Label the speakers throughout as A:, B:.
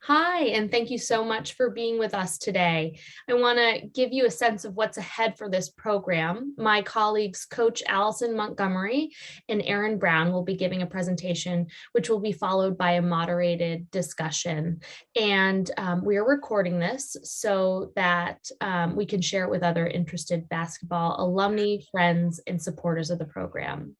A: Hi, and thank you so much for being with us today. I want to give you a sense of what's ahead for this program. My colleagues, Coach Alison Montgomery and Erin Brown, will be giving a presentation, which will be followed by a moderated discussion. And we are recording this so that we can share it with other interested basketball alumni, friends, and supporters of the program.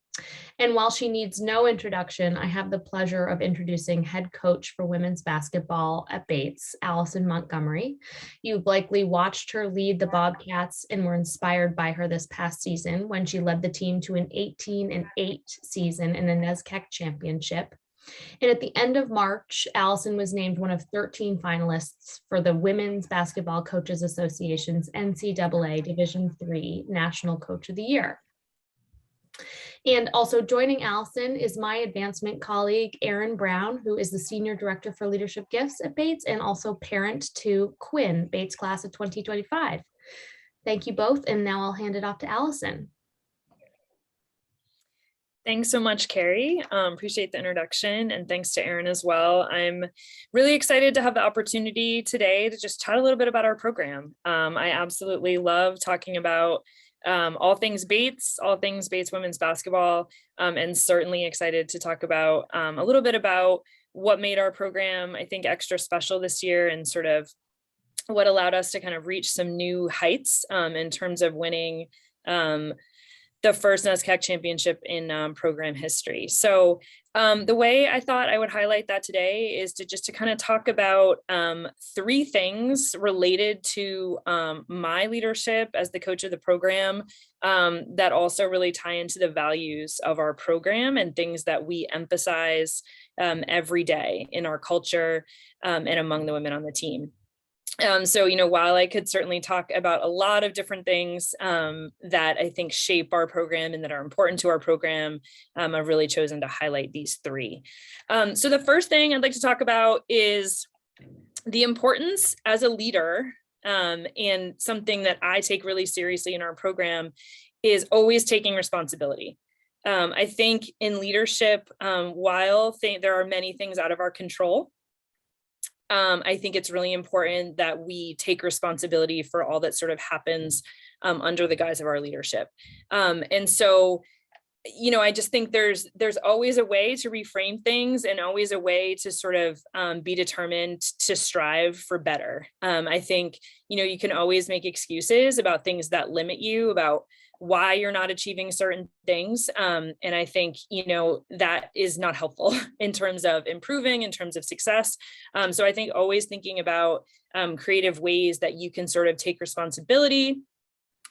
A: And while she needs no introduction, I have the pleasure of introducing head coach for women's basketball at Bates, Alison Montgomery. You've likely watched her lead the Bobcats and were inspired by her this past season when she led the team to an 18-8 season in the NESCAC championship. And at the end of March, Alison was named one of 13 finalists for the Women's Basketball Coaches Association's NCAA Division III National Coach of the Year. And also joining Alison is my advancement colleague, Erin Brown, who is the Senior Director for Leadership Gifts at Bates and also parent to Quinn, Bates class of 2025. Thank you both, and now I'll hand it off to Alison.
B: Thanks so much, Carrie. Appreciate the introduction, and thanks to Erin as well. I'm really excited to have the opportunity today to just chat a little bit about our program. I absolutely love talking about all things Bates women's basketball, and certainly excited to talk about a little bit about what made our program, I think, extra special this year and sort of what allowed us to kind of reach some new heights in terms of winning the first NESCAC championship in program history. So the way I thought I would highlight that today is to kind of talk about three things related to my leadership as the coach of the program that also really tie into the values of our program and things that we emphasize every day in our culture and among the women on the team. So, while I could certainly talk about a lot of different things that I think shape our program and that are important to our program, I've really chosen to highlight these three. So the first thing I'd like to talk about is the importance as a leader, and something that I take really seriously in our program is always taking responsibility. I think in leadership, while there are many things out of our control, I think it's really important that we take responsibility for all that sort of happens under the guise of our leadership. And so, I just think there's always a way to reframe things and always a way to sort of be determined to strive for better. I think, you can always make excuses about things that limit you, about why you're not achieving certain things. And I think, that is not helpful in terms of improving, in terms of success. So I think always thinking about creative ways that you can sort of take responsibility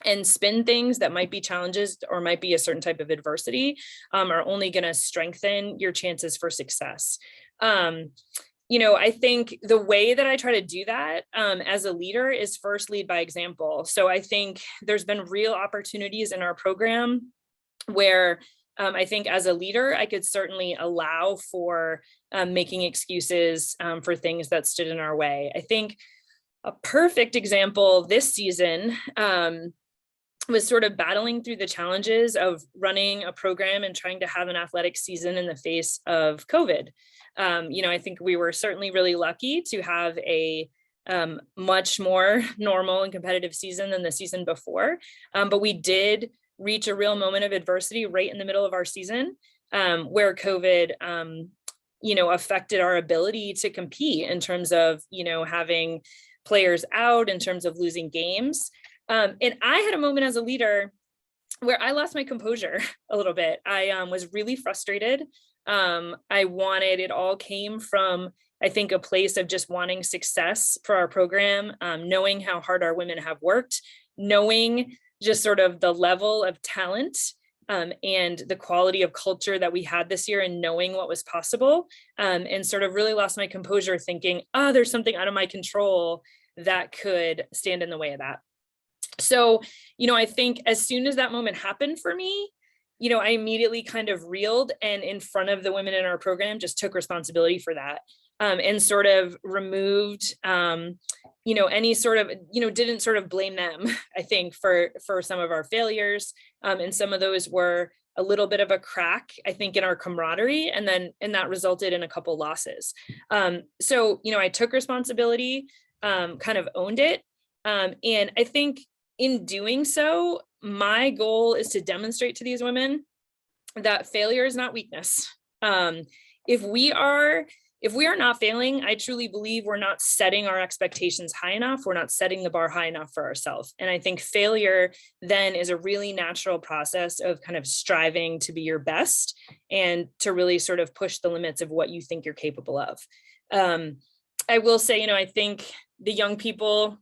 B: and spin things that might be challenges or might be a certain type of adversity are only going to strengthen your chances for success. I think the way that I try to do that as a leader is first lead by example. So I think there's been real opportunities in our program where I think as a leader, I could certainly allow for making excuses for things that stood in our way. I think a perfect example this season was sort of battling through the challenges of running a program and trying to have an athletic season in the face of COVID. I think we were certainly really lucky to have a much more normal and competitive season than the season before. But we did reach a real moment of adversity right in the middle of our season where COVID, affected our ability to compete in terms of, having players out, in terms of losing games. And I had a moment as a leader where I lost my composure a little bit. I was really frustrated. It all came from, I think, a place of just wanting success for our program, knowing how hard our women have worked, knowing just sort of the level of talent and the quality of culture that we had this year and knowing what was possible, and sort of really lost my composure thinking, there's something out of my control that could stand in the way of that. So, I think as soon as that moment happened for me, I immediately kind of reeled and in front of the women in our program just took responsibility for that and sort of removed, any sort of, didn't sort of blame them, I think, for some of our failures. And some of those were a little bit of a crack, I think, in our camaraderie, and that resulted in a couple losses. So, I took responsibility, kind of owned it. And I think in doing so, my goal is to demonstrate to these women that failure is not weakness. If we are not failing, I truly believe we're not setting our expectations high enough. We're not setting the bar high enough for ourselves. And I think failure then is a really natural process of kind of striving to be your best and to really sort of push the limits of what you think you're capable of. I will say, I think the young people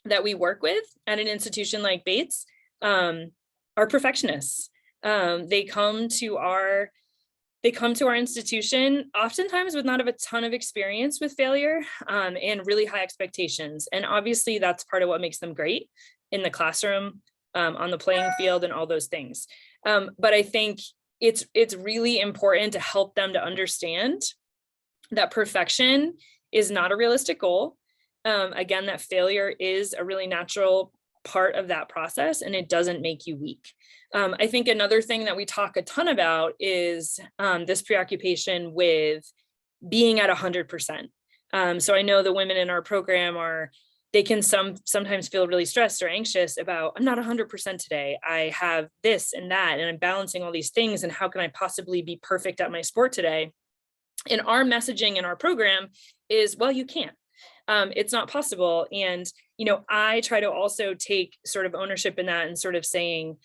B: that we work with at an institution like Bates are perfectionists. They come to our institution oftentimes with not a ton of experience with failure, and really high expectations. And obviously that's part of what makes them great in the classroom, on the playing field, and all those things. But I think it's really important to help them to understand that perfection is not a realistic goal. Again, that failure is a really natural part of that process, and it doesn't make you weak. I think another thing that we talk a ton about is this preoccupation with being at 100%. So I know the women in our program they can sometimes feel really stressed or anxious about, I'm not 100% today. I have this and that, and I'm balancing all these things, and how can I possibly be perfect at my sport today? And our messaging in our program is, well, you can't. It's not possible. And, I try to also take sort of ownership in that and sort of saying,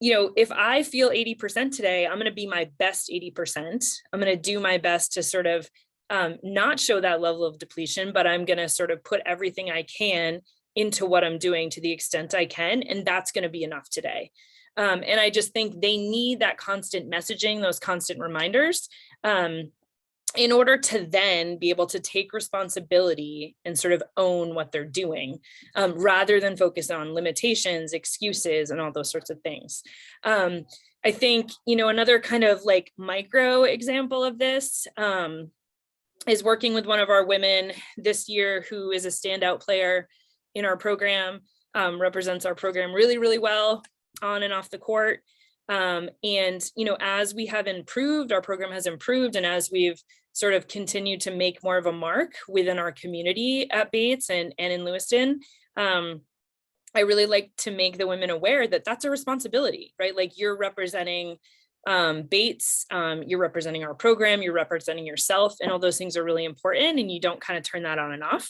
B: if I feel 80% today, I'm going to be my best 80%. I'm going to do my best to sort of not show that level of depletion, but I'm going to sort of put everything I can into what I'm doing to the extent I can. And that's going to be enough today. And I just think they need that constant messaging, those constant reminders, in order to then be able to take responsibility and sort of own what they're doing, rather than focus on limitations, excuses, and all those sorts of things. I think, another kind of like micro example of this is working with one of our women this year who is a standout player in our program, represents our program really, really well on and off the court. And, as we have improved, our program has improved, and as we've sort of continued to make more of a mark within our community at Bates and in Lewiston, I really like to make the women aware that that's a responsibility, right? Like, you're representing Bates, you're representing our program, you're representing yourself, and all those things are really important, and you don't kind of turn that on and off.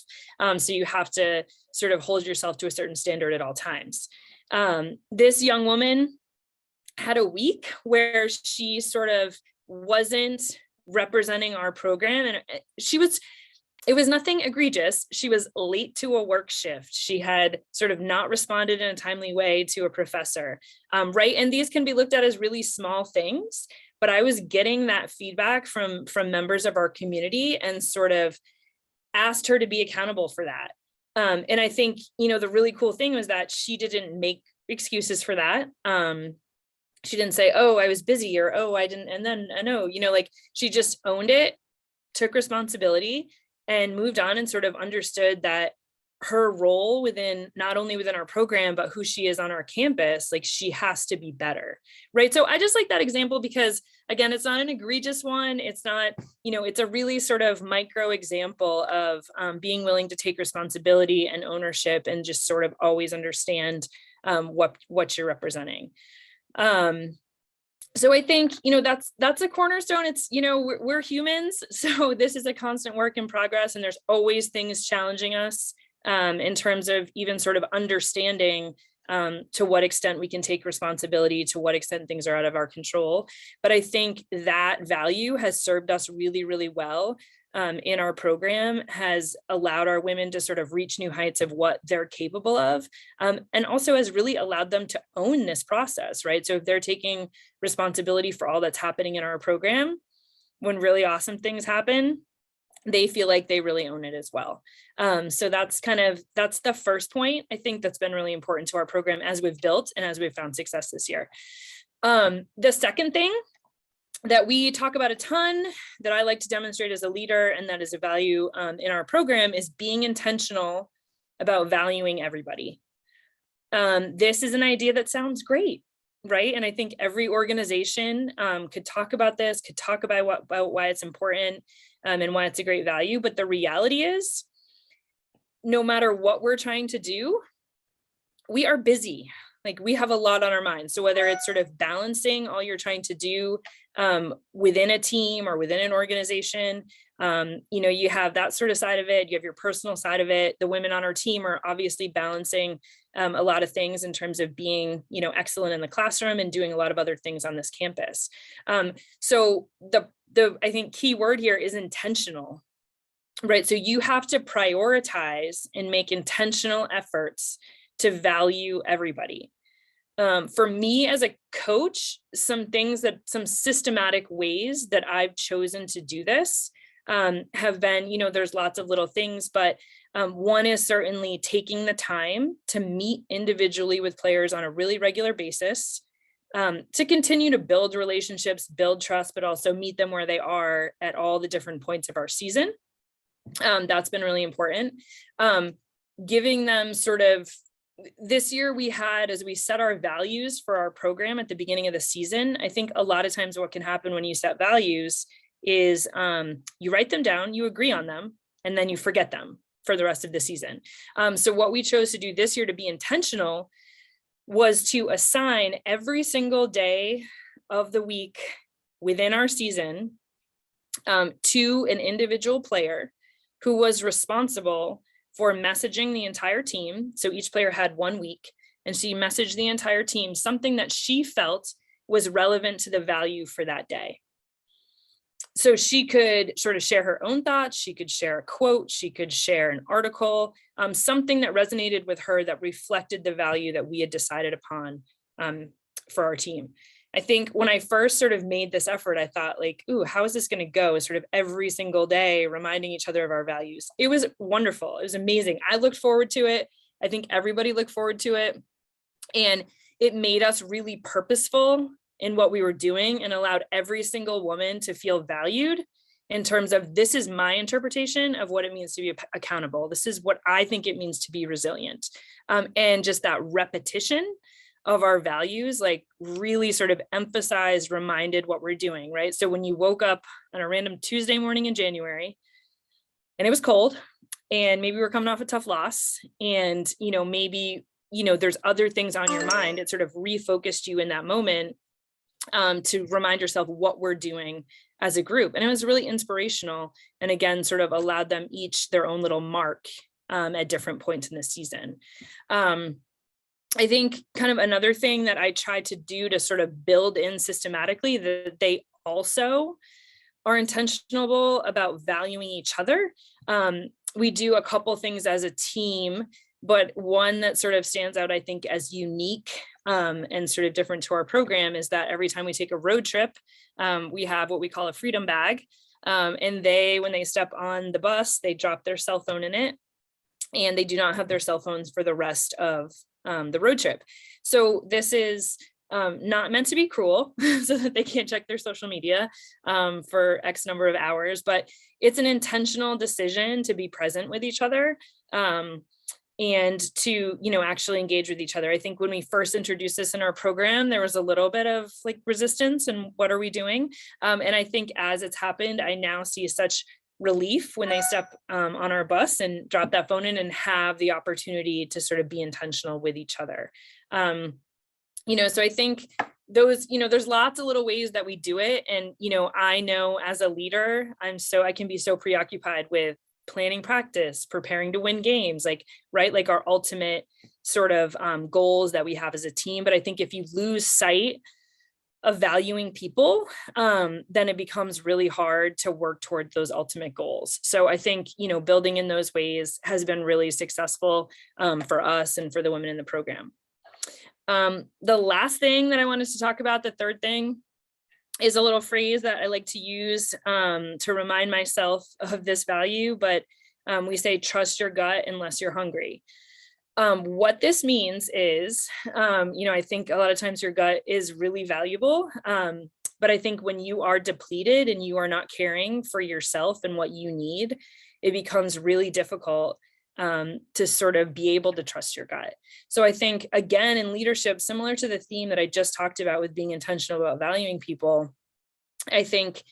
B: So you have to sort of hold yourself to a certain standard at all times. This young woman had a week where she sort of wasn't representing our program, and it was nothing egregious. She was late to a work shift. She had sort of not responded in a timely way to a professor, right? And these can be looked at as really small things, but I was getting that feedback from members of our community and sort of asked her to be accountable for that. And I think, the really cool thing was that she didn't make excuses for that. She didn't say, oh, I was busy, or, oh, I didn't. And then I know, like, she just owned it, took responsibility, and moved on, and sort of understood that her role not only within our program, but who she is on our campus, like, she has to be better. Right. So I just like that example because, again, it's not an egregious one. It's not, it's a really sort of micro example of being willing to take responsibility and ownership, and just sort of always understand what you're representing. So I think, that's a cornerstone. It's, we're humans. So this is a constant work in progress, and there's always things challenging us in terms of even sort of understanding to what extent we can take responsibility, to what extent things are out of our control. But I think that value has served us really, really well in our program, has allowed our women to sort of reach new heights of what they're capable of, and also has really allowed them to own this process, right? So if they're taking responsibility for all that's happening in our program, when really awesome things happen, they feel like they really own it as well. So that's the first point, I think, that's been really important to our program as we've built and as we've found success this year. The second thing that we talk about a ton, that I like to demonstrate as a leader, and that is a value in our program, is being intentional about valuing everybody. This is an idea that sounds great. right? And I think every organization could talk about this, could talk about why it's important and why it's a great value. But the reality is, no matter what we're trying to do, we are busy. Like, we have a lot on our minds. So whether it's sort of balancing all you're trying to do within a team or within an organization, you have that sort of side of it, you have your personal side of it. The women on our team are obviously balancing a lot of things in terms of being, excellent in the classroom and doing a lot of other things on this campus. So the I think key word here is intentional, right? So you have to prioritize and make intentional efforts to value everybody. For me as a coach, some systematic ways that I've chosen to do this have been, there's lots of little things, but one is certainly taking the time to meet individually with players on a really regular basis, to continue to build relationships, build trust, but also meet them where they are at all the different points of our season. That's been really important. Giving them sort of, this year we had, as we set our values for our program at the beginning of the season, I think a lot of times what can happen when you set values is you write them down, you agree on them, and then you forget them for the rest of the season. So what we chose to do this year to be intentional was to assign every single day of the week within our season to an individual player who was responsible for messaging the entire team. So each player had 1 week, and she messaged the entire team something that she felt was relevant to the value for that day. So she could sort of share her own thoughts, she could share a quote, she could share an article, something that resonated with her that reflected the value that we had decided upon for our team. I think when I first sort of made this effort, I thought like, ooh, how is this going to go? Sort of every single day, reminding each other of our values. It was wonderful. It was amazing. I looked forward to it. I think everybody looked forward to it. And it made us really purposeful in what we were doing and allowed every single woman to feel valued in terms of, this is my interpretation of what it means to be accountable. This is what I think it means to be resilient. And just that repetition of our values, like really sort of emphasized, reminded what we're doing, right? So when you woke up on a random Tuesday morning in January and it was cold and maybe we're coming off a tough loss and, maybe, there's other things on your mind, it sort of refocused you in that moment to remind yourself what we're doing as a group. And it was really inspirational. And again, sort of allowed them each their own little mark at different points in the season. I think kind of another thing that I tried to do to sort of build in systematically that they also are intentional about valuing each other. We do a couple things as a team, but one that sort of stands out, I think, as unique and sort of different to our program is that every time we take a road trip, we have what we call a freedom bag. And when they step on the bus, they drop their cell phone in it, and they do not have their cell phones for the rest of the road trip. So this is not meant to be cruel so that they can't check their social media for X number of hours, but it's an intentional decision to be present with each other and to, actually engage with each other. I think when we first introduced this in our program, there was a little bit of like resistance and what are we doing? And I think as it's happened, I now see such relief when they step on our bus and drop that phone in and have the opportunity to sort of be intentional with each other. So I think those, there's lots of little ways that we do it. And, I know as a leader, I can be so preoccupied with planning practice, preparing to win games, like our ultimate sort of goals that we have as a team. But I think if you lose sight of valuing people, then it becomes really hard to work toward those ultimate goals. So I think, building in those ways has been really successful for us and for the women in the program. The last thing that I wanted to talk about, the third thing, is a little phrase that I like to use to remind myself of this value, but we say, trust your gut unless you're hungry. What this means is, I think a lot of times your gut is really valuable. But I think when you are depleted and you are not caring for yourself and what you need, it becomes really difficult to sort of be able to trust your gut. So I think, again, in leadership, similar to the theme that I just talked about with being intentional about valuing people, I think,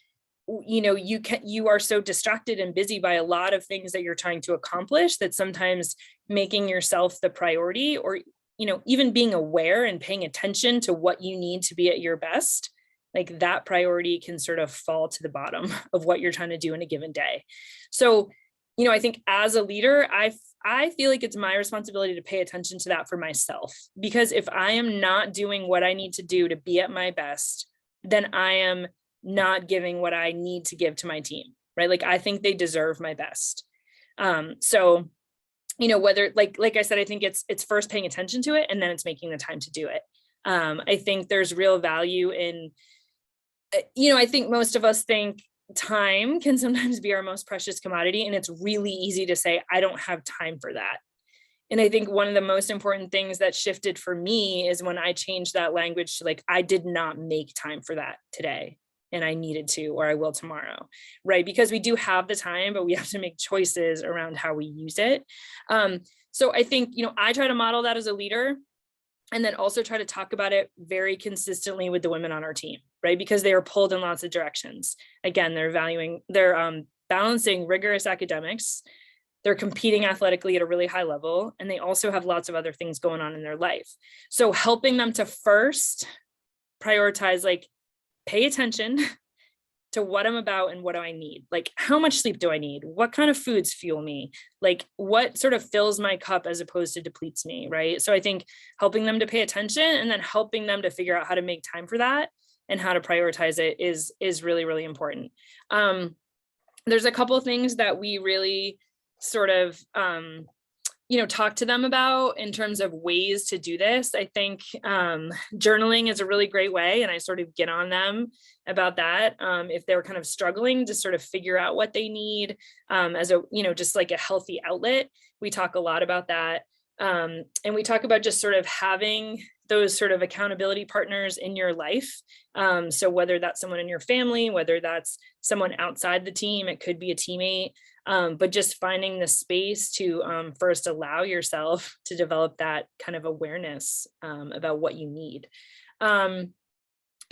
B: you are so distracted and busy by a lot of things that you're trying to accomplish that sometimes making yourself the priority, or, even being aware and paying attention to what you need to be at your best, like that priority can sort of fall to the bottom of what you're trying to do in a given day. So, I think as a leader, I feel like it's my responsibility to pay attention to that for myself, because if I am not doing what I need to do to be at my best, then I am not giving what I need to give to my team, right? Like, I think they deserve my best. So, whether like I said, I think it's first paying attention to it, and then it's making the time to do it. I think there's real value in, I think most of us think time can sometimes be our most precious commodity, and it's really easy to say, I don't have time for that. And I think one of the most important things that shifted for me is when I changed that language to like, I did not make time for that today, and I needed to, or I will tomorrow, right? Because we do have the time, but we have to make choices around how we use it. So I think, I try to model that as a leader, and then also try to talk about it very consistently with the women on our team, right? Because they are pulled in lots of directions. Again, they're balancing rigorous academics, they're competing athletically at a really high level, and they also have lots of other things going on in their life. So helping them to first prioritize, like, pay attention to what I'm about and what do I need? Like, how much sleep do I need? What kind of foods fuel me? Like, what sort of fills my cup as opposed to depletes me, right? So I think helping them to pay attention, and then helping them to figure out how to make time for that and how to prioritize it is really, really important. There's a couple of things that we really sort of, talk to them about in terms of ways to do this. I think journaling is a really great way, and I sort of get on them about that. If they're kind of struggling to sort of figure out what they need as a, just like a healthy outlet, we talk a lot about that. And we talk about just sort of having those sort of accountability partners in your life. So whether that's someone in your family, whether that's someone outside the team, it could be a teammate, but just finding the space to first allow yourself to develop that kind of awareness about what you need.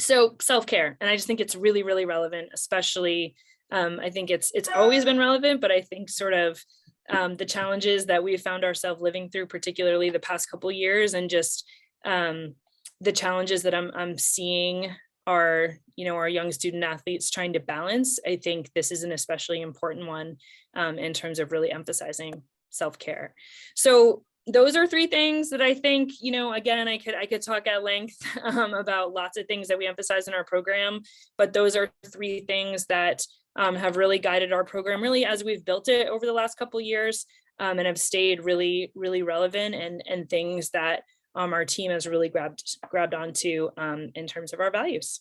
B: So self-care, and I just think it's really, really relevant, especially I think it's always been relevant, but I think sort of the challenges that we've found ourselves living through, particularly the past couple of years, and just the challenges that I'm seeing our young student athletes trying to balance. I think this is an especially important one in terms of really emphasizing self-care. So those are three things that I think, again, I could talk at length about lots of things that we emphasize in our program, but those are three things that have really guided our program really as we've built it over the last couple of years, and have stayed really, really relevant, and things that our team has really grabbed onto in terms of our values.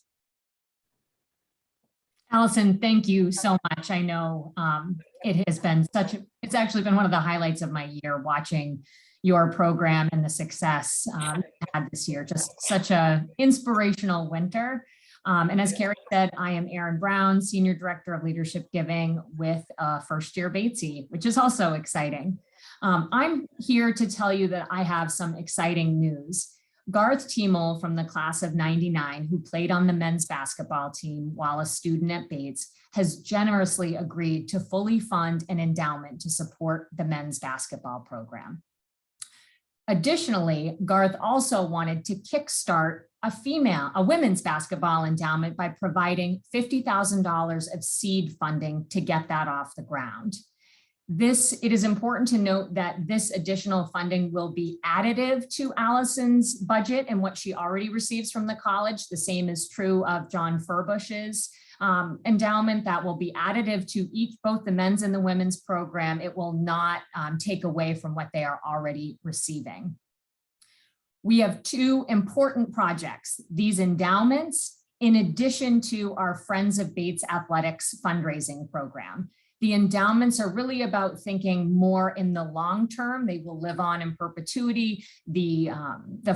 C: Alison, thank you so much. I know it has been it's actually been one of the highlights of my year, watching your program and the success you had this year. Just such a inspirational winter. And as Carrie said, I am Erin Brown, Senior Director of Leadership Giving with First Year Batesy, which is also exciting. I'm here to tell you that I have some exciting news. Garth Tiemel from the class of '99, who played on the men's basketball team while a student at Bates, has generously agreed to fully fund an endowment to support the men's basketball program. Additionally, Garth also wanted to kickstart a women's basketball endowment by providing $50,000 of seed funding to get that off the ground. It is important to note that this additional funding will be additive to Alison's budget and what she already receives from the college. The same is true of John Furbush's endowment. That will be additive to both the men's and the women's program. It will not take away from what they are already receiving. We have two important projects, these endowments, in addition to our Friends of Bates Athletics fundraising program. The endowments are really about thinking more in the long term. They will live on in perpetuity. The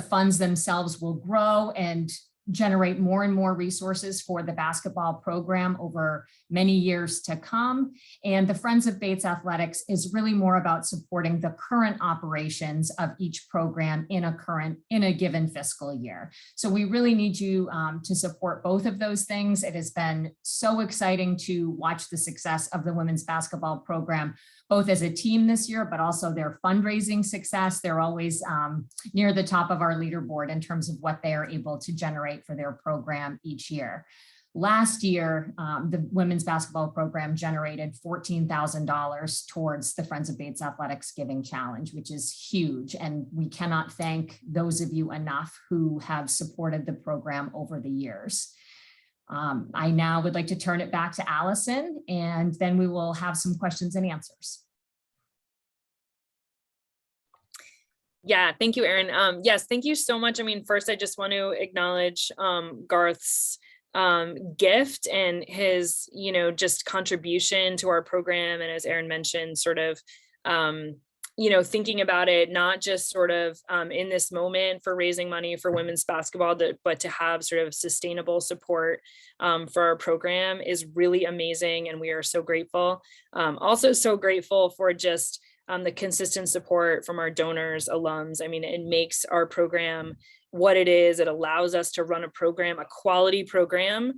C: funds themselves will grow, and generate more and more resources for the basketball program over many years to come. And the Friends of Bates Athletics is really more about supporting the current operations of each program in a given fiscal year. So we really need you to support both of those things. It has been so exciting to watch the success of the women's basketball program, both as a team this year, but also their fundraising success. They're always near the top of our leaderboard in terms of what they are able to generate for their program each year. Last year, the women's basketball program generated $14,000 towards the Friends of Bates Athletics Giving Challenge, which is huge. And we cannot thank those of you enough who have supported the program over the years. I now would like to turn it back to Alison, and then we will have some questions and answers.
B: Yeah, thank you, Erin. Yes, thank you so much. I mean, first, I just want to acknowledge Garth's gift and his, just contribution to our program. And as Erin mentioned, sort of, thinking about it, not just sort of in this moment for raising money for women's basketball, but to have sort of sustainable support for our program is really amazing. And we are so grateful. Also so grateful for just the consistent support from our donors, alums. I mean, it makes our program what it is. It allows us to run a program, a quality program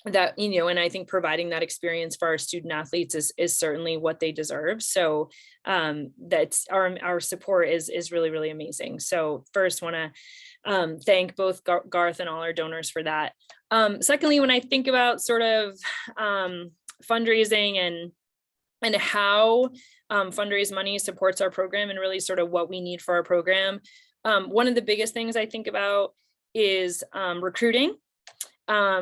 B: that, and I think providing that experience for our student athletes is certainly what they deserve. So that's our support is really, really amazing. So first want to thank both Garth and all our donors for that. Secondly, when I think about sort of fundraising and how fundraise money supports our program and really sort of what we need for our program. One of the biggest things I think about is recruiting.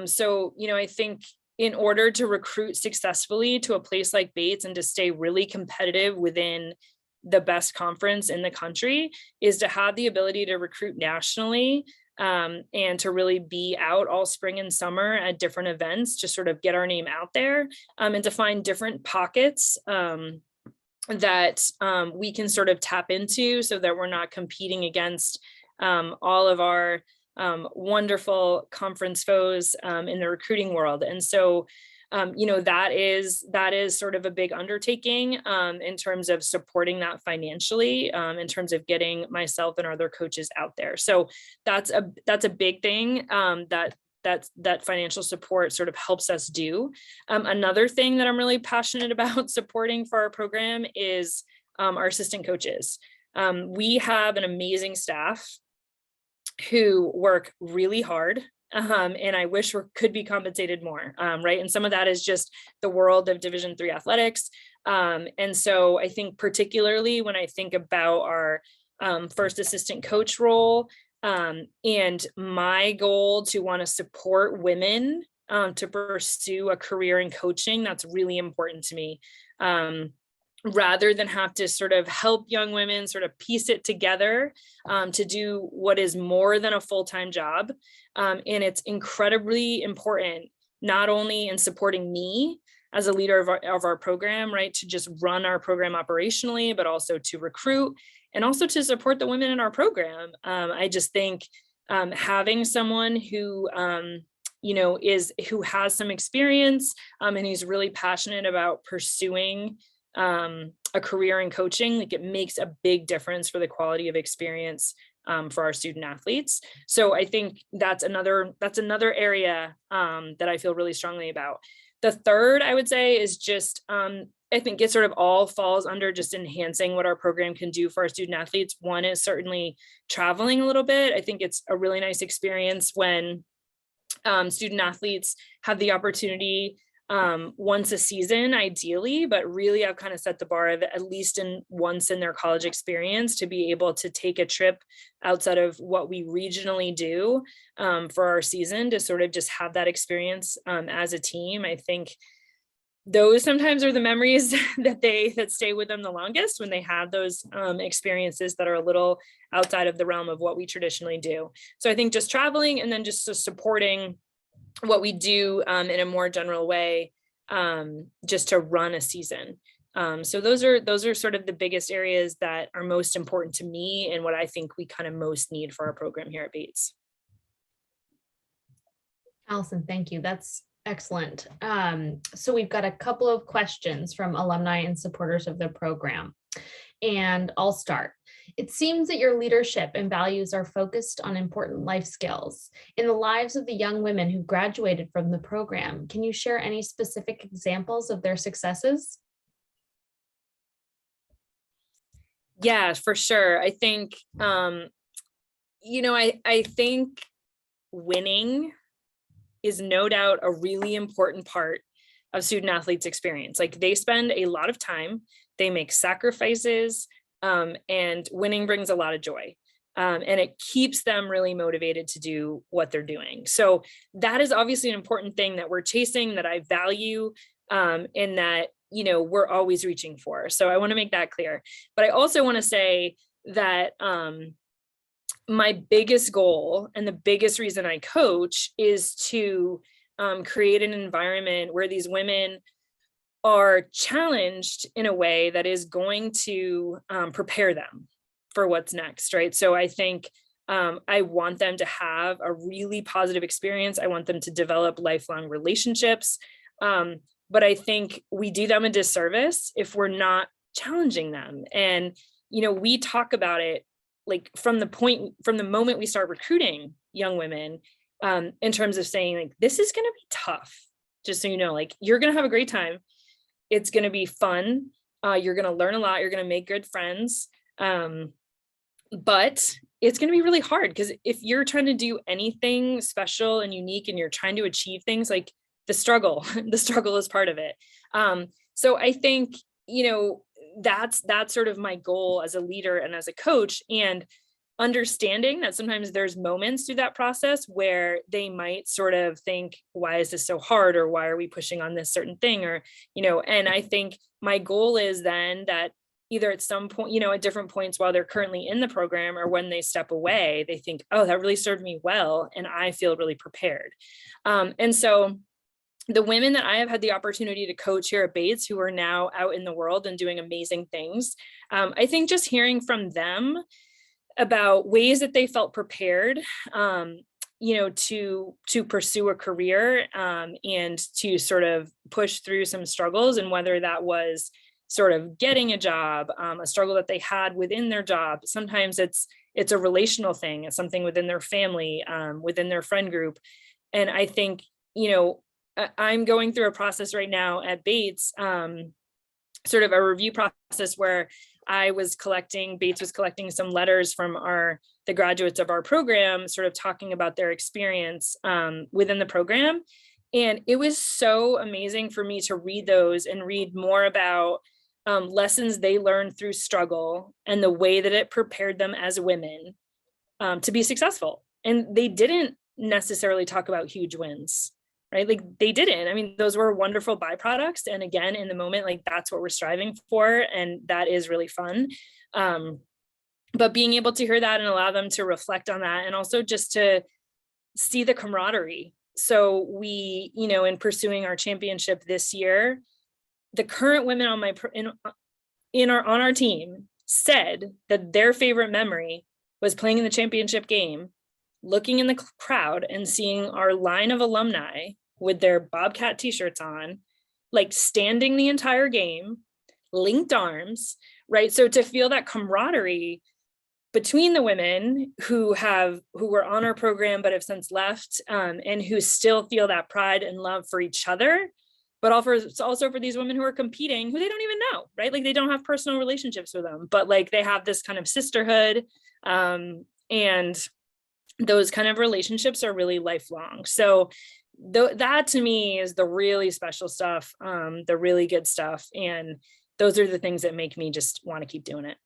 B: So, I think in order to recruit successfully to a place like Bates and to stay really competitive within the best conference in the country is to have the ability to recruit nationally and to really be out all spring and summer at different events to sort of get our name out there and to find different pockets that we can sort of tap into so that we're not competing against all of our wonderful conference foes in the recruiting world. And so, that is sort of a big undertaking in terms of supporting that financially, in terms of getting myself and other coaches out there. So that's a big thing that financial support sort of helps us do. Another thing that I'm really passionate about supporting for our program is our assistant coaches. We have an amazing staff who work really hard. And I wish we could be compensated more, right? And some of that is just the world of Division III athletics. And so I think particularly when I think about our first assistant coach role and my goal to want to support women to pursue a career in coaching, that's really important to me. Rather than have to sort of help young women sort of piece it together to do what is more than a full-time job. And it's incredibly important, not only in supporting me as a leader of our program, right, to just run our program operationally, but also to recruit and also to support the women in our program. I just think having someone who who has some experience and he's really passionate about pursuing a career in coaching, like it makes a big difference for the quality of experience for our student athletes. So I think that's another area that I feel really strongly about. The third, I would say, is just I think it sort of all falls under just enhancing what our program can do for our student athletes. One is certainly traveling a little bit. I think it's a really nice experience when student athletes have the opportunity once a season, ideally, but really I've kind of set the bar of at least once in their college experience to be able to take a trip outside of what we regionally do for our season to sort of just have that experience as a team. I think those sometimes are the memories that stay with them the longest when they have those experiences that are a little outside of the realm of what we traditionally do. So I think just traveling and then just supporting what we do in a more general way, just to run a season. So those are sort of the biggest areas that are most important to me and what I think we kind of most need for our program here at Bates.
A: Allison, thank you. That's excellent. So we've got a couple of questions from alumni and supporters of the program, and I'll start. It seems that your leadership and values are focused on important life skills. In the lives of the young women who graduated from the program, can you share any specific examples of their successes?
B: Yeah, for sure. I think, I think winning is no doubt a really important part of student athletes' experience. Like, they spend a lot of time, they make sacrifices, and winning brings a lot of joy. And it keeps them really motivated to do what they're doing. So that is obviously an important thing that we're chasing, that I value, and that, we're always reaching for. So I want to make that clear. But I also want to say that my biggest goal and the biggest reason I coach is to create an environment where these women are challenged in a way that is going to prepare them for what's next, right? So I think I want them to have a really positive experience. I want them to develop lifelong relationships. But I think we do them a disservice if we're not challenging them. And, we talk about it like from the moment we start recruiting young women, in terms of saying, like, this is going to be tough, just so you know, like, you're going to have a great time. It's going to be fun. You're going to learn a lot. You're going to make good friends. But it's going to be really hard, because if you're trying to do anything special and unique and you're trying to achieve things, like, the struggle is part of it. So I think, that's sort of my goal as a leader and as a coach, and understanding that sometimes there's moments through that process where they might sort of think, why is this so hard? Or why are we pushing on this certain thing? Or, and I think my goal is then that either at some point, at different points while they're currently in the program, or when they step away, they think, oh, that really served me well, and I feel really prepared. And so the women that I have had the opportunity to coach here at Bates, who are now out in the world and doing amazing things, I think just hearing from them about ways that they felt prepared, to pursue a career, and to sort of push through some struggles, and whether that was sort of getting a job, a struggle that they had within their job. Sometimes it's a relational thing. It's something within their family, within their friend group. And I think, I'm going through a process right now at Bates, sort of a review process where Bates was collecting some letters from the graduates of our program, sort of talking about their experience within the program. And it was so amazing for me to read those and read more about lessons they learned through struggle and the way that it prepared them as women to be successful. And they didn't necessarily talk about huge wins, right? Like, they didn't. I mean, those were wonderful byproducts. And again, in the moment, like, that's what we're striving for. And that is really fun. But being able to hear that and allow them to reflect on that, and also just to see the camaraderie. So we, in pursuing our championship this year, the current women on our team said that their favorite memory was playing in the championship game, looking in the crowd and seeing our line of alumni with their Bobcat t-shirts on, like, standing the entire game, linked arms, right? So to feel that camaraderie between the women who were on our program but have since left, and who still feel that pride and love for each other, but also for these women who are competing, who they don't even know, right? Like, they don't have personal relationships with them, but like, they have this kind of sisterhood, and those kind of relationships are really lifelong. So that to me is the really special stuff, the really good stuff. And those are the things that make me just want to keep doing it.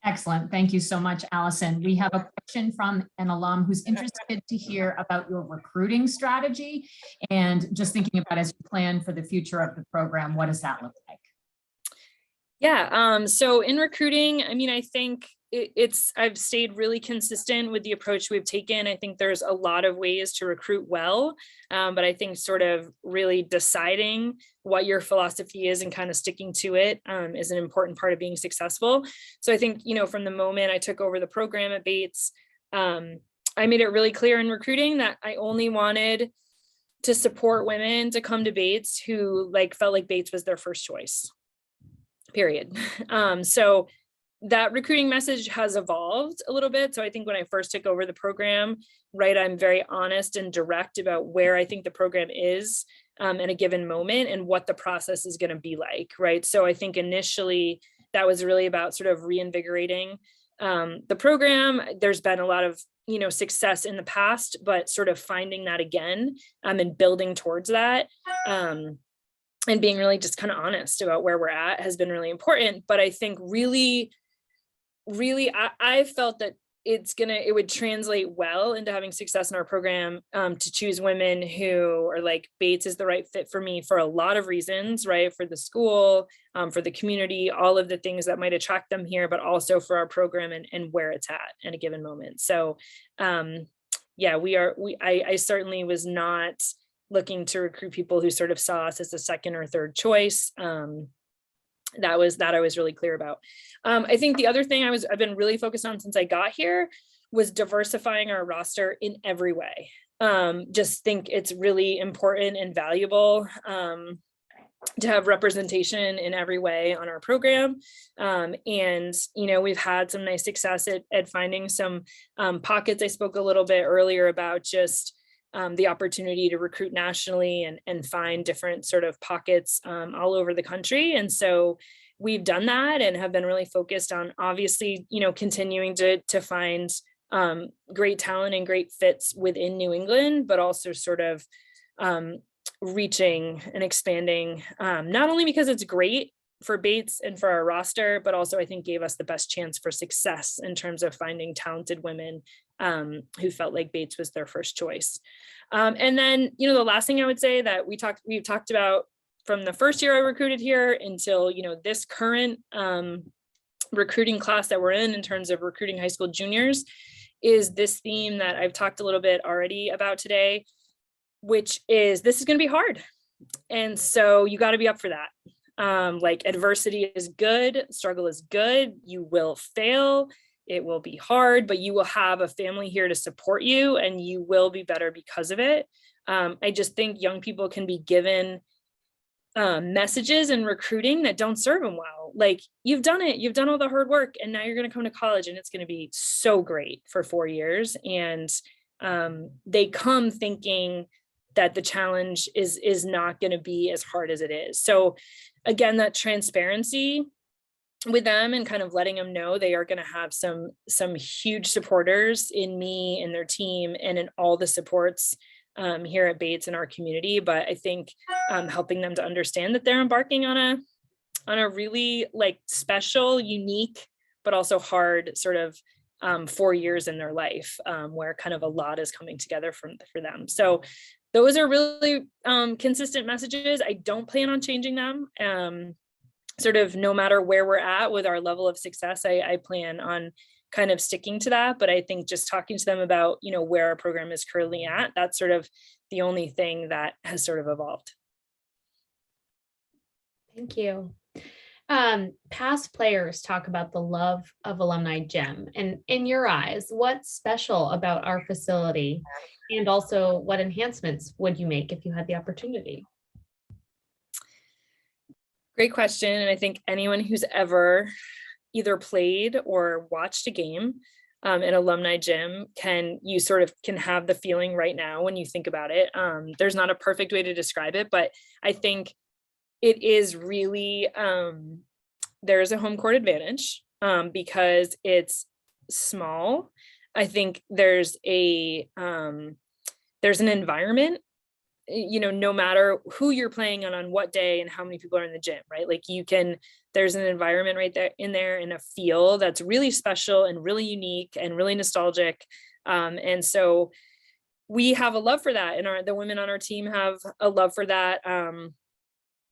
C: Excellent. Thank you so much, Allison. We have a question from an alum who's interested to hear about your recruiting strategy, and just thinking about, as you plan for the future of the program, what does that look like?
B: Yeah. So in recruiting, I mean, I think I've stayed really consistent with the approach we've taken. I think there's a lot of ways to recruit well, but I think sort of really deciding what your philosophy is and kind of sticking to it is an important part of being successful. So I think, from the moment I took over the program at Bates, I made it really clear in recruiting that I only wanted to support women to come to Bates who felt like Bates was their first choice, period. So that recruiting message has evolved a little bit. So I think when I first took over the program, right, I'm very honest and direct about where I think the program is in a given moment and what the process is going to be like, right? So I think initially that was really about sort of reinvigorating the program. There's been a lot of success in the past, but sort of finding that again and building towards that and being really just kind of honest about where we're at has been really important. But I think really I felt that it would translate well into having success in our program to choose women who are like, Bates is the right fit for me for a lot of reasons, right? For the school, for the community, all of the things that might attract them here, but also for our program and where it's at a given moment. So yeah, I certainly was not looking to recruit people who sort of saw us as a second or third choice. That I was really clear about. I think the other thing I've been really focused on since I got here was diversifying our roster in every way. Just think it's really important and valuable to have representation in every way on our program. And, we've had some nice success at finding some pockets. I spoke a little bit earlier about just the opportunity to recruit nationally and find different sort of pockets all over the country. And so we've done that and have been really focused on obviously, continuing to find great talent and great fits within New England, but also sort of reaching and expanding, not only because it's great for Bates and for our roster, but also I think gave us the best chance for success in terms of finding talented women who felt like Bates was their first choice. And then, the last thing I would say that we've talked about from the first year I recruited here until, this current recruiting class that we're in terms of recruiting high school juniors is this theme that I've talked a little bit already about today, which is this is going to be hard. And so you got to be up for that. Adversity is good, struggle is good, you will fail, it will be hard, but you will have a family here to support you and you will be better because of it. I just think young people can be given messages in recruiting that don't serve them well. Like, you've done it, you've done all the hard work, and now you're going to come to college and it's going to be so great for 4 years. And they come thinking that the challenge is not going to be as hard as it is. So again, that transparency with them and kind of letting them know they are going to have some huge supporters in me and their team and in all the supports here at Bates in our community. But I think helping them to understand that they're embarking on a really special, unique, but also hard sort of 4 years in their life where kind of a lot is coming together for them. So those are really consistent messages. I don't plan on changing them. Sort of no matter where we're at with our level of success, I plan on kind of sticking to that. But I think just talking to them about, where our program is currently at, that's sort of the only thing that has sort of evolved.
A: Thank you. Past players talk about the love of alumni gym, and in your eyes, what's special about our facility, and also what enhancements would you make if you had the opportunity?
B: Great question. And I think anyone who's ever either played or watched a game in alumni gym can have the feeling right now when you think about it. There's not a perfect way to describe it, but I think it is really, there's a home court advantage because it's small. I think there's an environment, no matter who you're playing on what day and how many people are in the gym, right? There's an environment right there in a feel that's really special and really unique and really nostalgic. And so we have a love for that, and the women on our team have a love for that.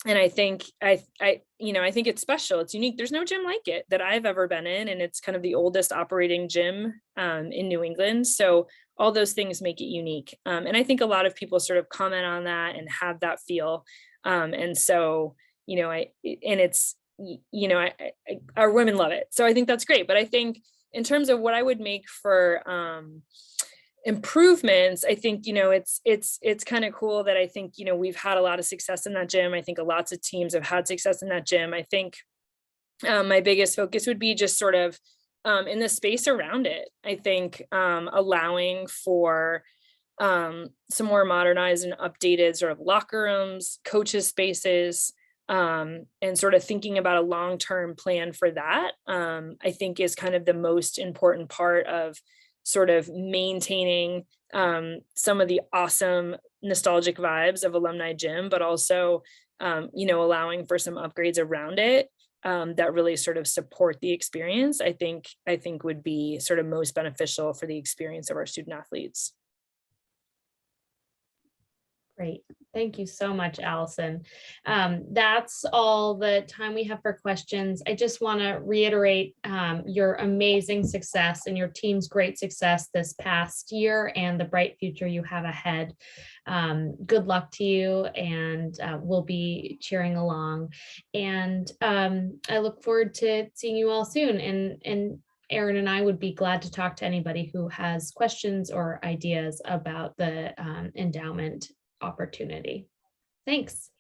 B: And I think I think it's special. It's unique. There's no gym like it that I've ever been in, and it's kind of the oldest operating gym in New England. So all those things make it unique. And I think a lot of people sort of comment on that and have that feel. And so, our women love it. So I think that's great. But I think in terms of what I would make for improvements, I think, it's kind of cool that I think, we've had a lot of success in that gym. I think lots of teams have had success in that gym. I think my biggest focus would be just sort of in the space around it. I think allowing for some more modernized and updated sort of locker rooms, coaches spaces, and sort of thinking about a long-term plan for that, I think is kind of the most important part of sort of maintaining some of the awesome nostalgic vibes of Alumni Gym, but also, allowing for some upgrades around it that really sort of support the experience, I think would be sort of most beneficial for the experience of our student athletes.
A: Great. Thank you so much, Allison. That's all the time we have for questions. I just want to reiterate your amazing success and your team's great success this past year and the bright future you have ahead. Good luck to you, and we'll be cheering along. And I look forward to seeing you all soon. And Erin and I would be glad to talk to anybody who has questions or ideas about the endowment opportunity. Thanks.